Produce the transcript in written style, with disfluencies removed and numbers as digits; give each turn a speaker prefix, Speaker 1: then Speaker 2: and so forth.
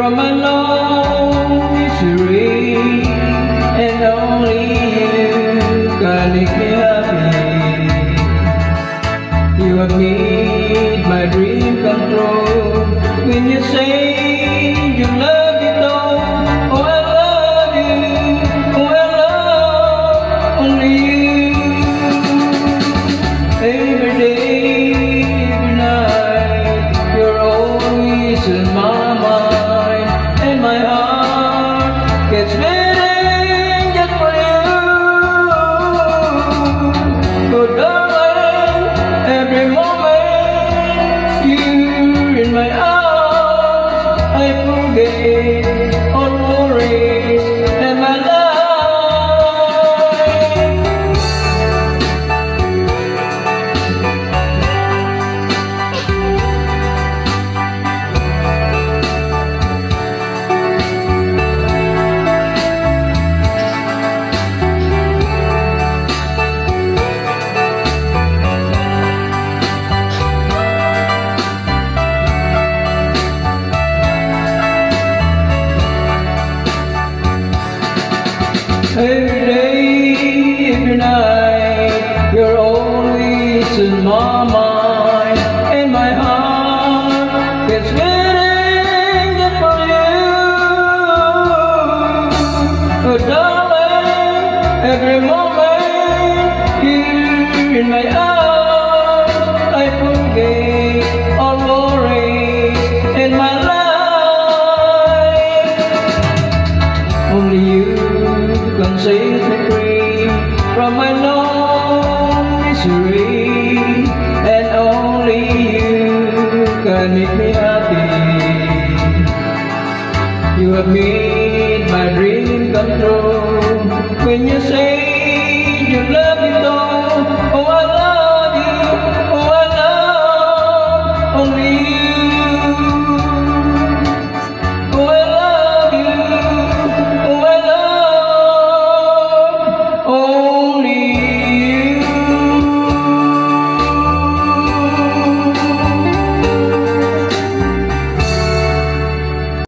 Speaker 1: from my long misery, and only you can make me happy. You have made my dream come true when you say you love me though. Oh, I love you, oh, I love only you. Every day, every night, you're always in my mind, and my heart gets beating just for you. Oh, darling, every moment you're in my arms, I forget all worries and my life. Every day, every night, you're always in my mind, and my heart gets beating just for you. Oh, darling, every moment you're in my arms, I forget all worries in my life. Only you can set me free from my long misery, and only you can make me happy. You have made my dream come true when you say